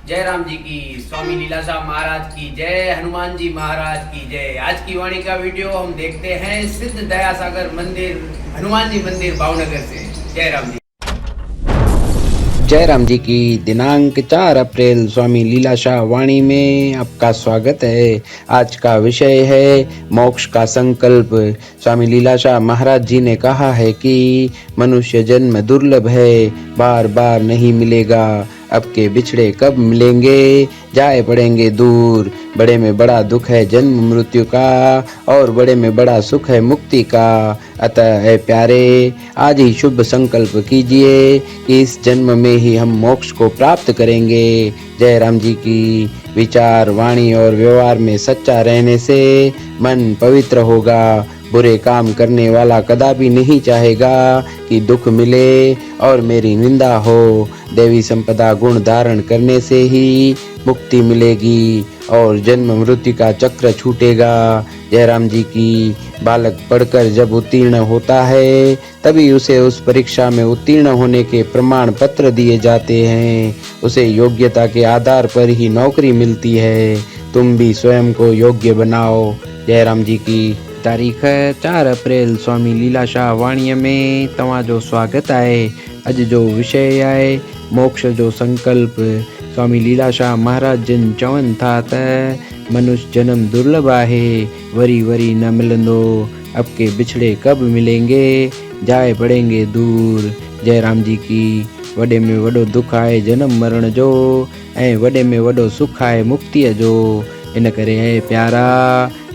जय राम जी की, स्वामी लीलाशाह महाराज की जय, हनुमान जी महाराज की जय। आज की वाणी का वीडियो हम देखते हैं सिद्ध दया सागर मंदिर, हनुमान जी मंदिर भावनगर से। जय राम जी। जय राम जी की। दिनांक 4 अप्रैल स्वामी लीलाशाह वाणी में आपका स्वागत है। आज का विषय है मोक्ष का संकल्प। स्वामी लीलाशाह महाराज जी ने कहा है कि मनुष्य जन्म दुर्लभ है, बार बार नहीं मिलेगा। अब के बिछड़े कब मिलेंगे, जाए पड़ेंगे दूर। बड़े में बड़ा दुख है जन्म मृत्यु का, और बड़े में बड़ा सुख है मुक्ति का। अतः है प्यारे, आज ही शुभ संकल्प कीजिए कि इस जन्म में ही हम मोक्ष को प्राप्त करेंगे। जय राम जी की। विचार, वाणी और व्यवहार में सच्चा रहने से मन पवित्र होगा। बुरे काम करने वाला कदापि नहीं चाहेगा कि दुख मिले और मेरी निंदा हो। देवी संपदा गुण धारण करने से ही मुक्ति मिलेगी और जन्म मृत्यु का चक्र छूटेगा। जय राम जी की। बालक पढ़कर जब उत्तीर्ण होता है तभी उसे उस परीक्षा में उत्तीर्ण होने के प्रमाण पत्र दिए जाते हैं। उसे योग्यता के आधार पर ही नौकरी मिलती है। तुम भी स्वयं को योग्य बनाओ। जय राम जी की। तारीख़ 4 अप्रैल स्वामी लीलाशाह वाणीअ में तव्हांजो स्वागत आहे। अॼु जो विषय आहे मोक्ष जो संकल्प। स्वामी लीलाशाह महाराज जन चवनि था त मनुष्य जन्म दुर्लभ आहे, वरी वरी न मिलंदो। अब के बिछड़े कब मिलेंगे, जाए पड़ेंगे दूर। जय राम जी की। वॾे में वॾो दुख आहे जन्म मरण जो, ऐं वॾे में वॾो सुख आहे मुक्तिअ जो। इन करे है प्यारा,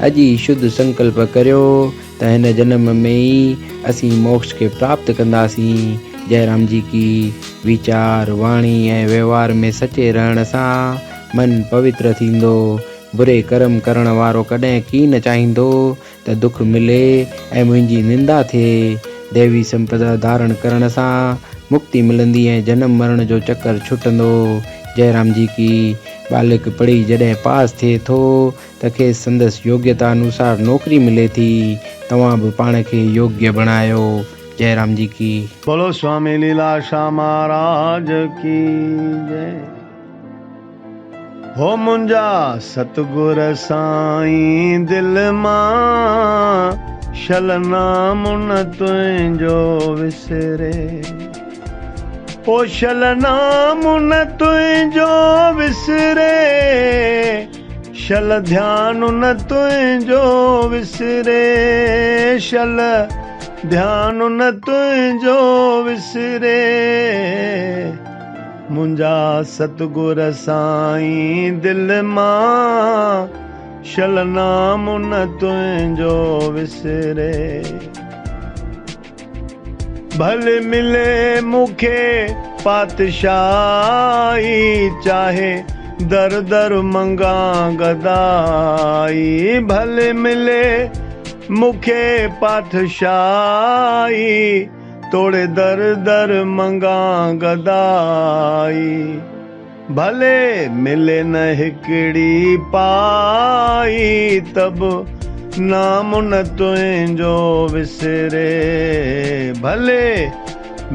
अॼु ही शुद्ध संकल्प करियो त हिन जन्म में ही असीं मोक्ष के प्राप्त कंदासीं। जय राम जी की। विचार, वाणी ऐं व्यवहार में सचे रहण सां मन पवित्र थींदो। बुरे कर्म करण वारो कॾहिं की न चाहींदो त दुख मिले ऐं मुंहिंजी निंदा थिए। देवी संपदा धारण करण सां मुक्ति मिलंदी ऐं जन्म मरण जो चक्कर छुटंदो। जय राम जी की। बालक पढ़ी जॾहिं पास थिए थो त खेसि संदसि योग्यता अनुसार नौकरी मिले थी। तव्हां बि पाण खे योग्य बणायो। जय राम जी की। बोलो स्वामी लीलाशाह महाराज की जय। हो मुंजा सतगुर साईं दिल मां, शलनाम न तुंहिंजो विसरे। ओ शलनाम न तुंहिंजो विसरे, शल ध्यान न तुंहिंजो विसरे। शल ध्यान न तुंहिंजो विसरे। मुंजा सतगुर साईं दिल मां, शलनाम न तुंहिंजो विसरे। भले मिले मूंखे पातशाही, चाहे दर दर मंगा गदाई। भले मिले मूंखे पातशाही, तोड़े दर दर मंगा गदाई। भले मिले न हिकड़ी पाई, तब नाम न तुंहिंजो विसरे। भले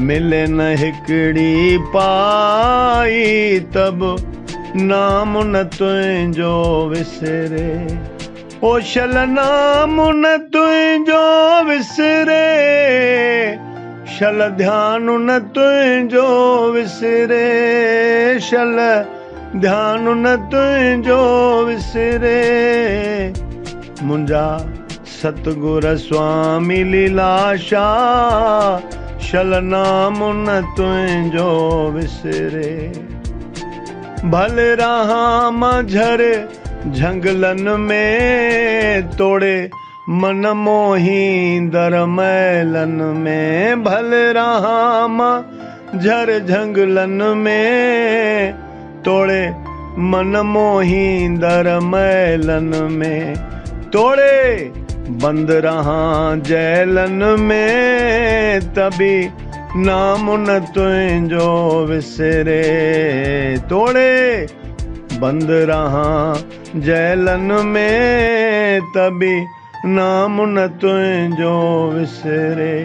मिले न हिकड़ी पाई, तब नाम न तुंहिंजो विसरे। ओ शल नाम न तुंहिंजो विसरे, शल ध्यान न तुंहिंजो विसरे। शल ध्यान न तुंहिंजो विसरे। मुंजा सतगुर स्वामी लीलाशाह, शल नाम न तुंहिंजो विसरे। भले रहां मझर झंगलन में, तोड़े मन मोहींदर मैलन में। भले रहां मझर झंगलन में, तोड़े मन मोहींदर मैलन में। तोड़े बंद रहां जैलन में, तभी नाम न तुंहिंजो विसरे। तोड़े बंद रहां जैलन में, तभी नाम न तुंहिंजो विसरे।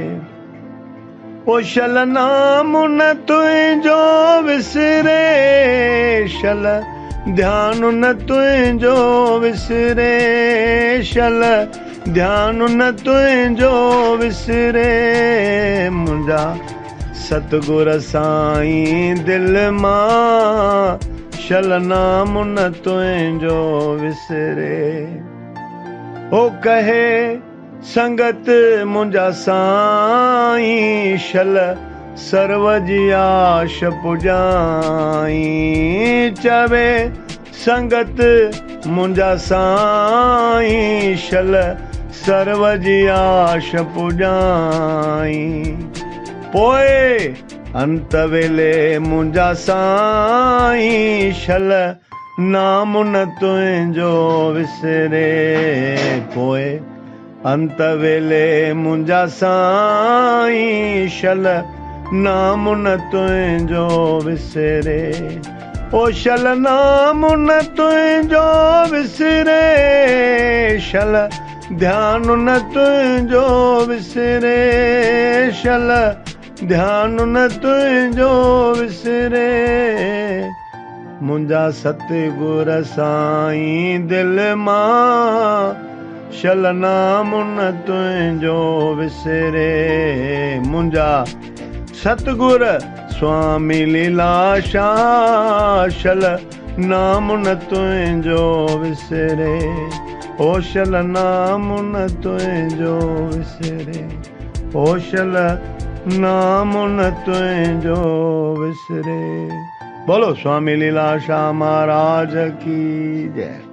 ओ शल नाम न तुंहिंजो विसरे, शल ध्यान न तुंहिंजो विसरे, शल ध्यान न तुंहिंजो विसरे। मुंहिंजा सतगुर साईं दिल मां शल नाम न तुंहिंजो विसरे। ओ कहे संगत मुंहिंजा साईं शल सर्व जी आश पुॼाई। चवे संगत मुंहिंजा साईं शल सर्व जी आश पुॼाई। पोइ अंत वेले मुंहिंजा साईं शल नाम न तुंहिंजो विसरे। पोइ अंत वेले मुंहिंजा साईं शल नाम न तुंहिंजो विसरे। ओ शल नाम न तुंहिंजो विसरे, शल ध्यान न तुंहिंजो विसरे, शल ध्यान न तुंहिंजो विसरे। मुंहिंजा सतगुर साईं दिल मां शल नाम न तुंहिंजो विसरे। मुंहिंजा सतगुर स्वामी लीलाशाह शल नाम न तुंहिंजो विसरे। ओ शल नाम न तुंहिंजो विसरे, ओ शल नाम न तुंहिंजो विसरे। बोलो स्वामी लीलाशाह महाराज की जय।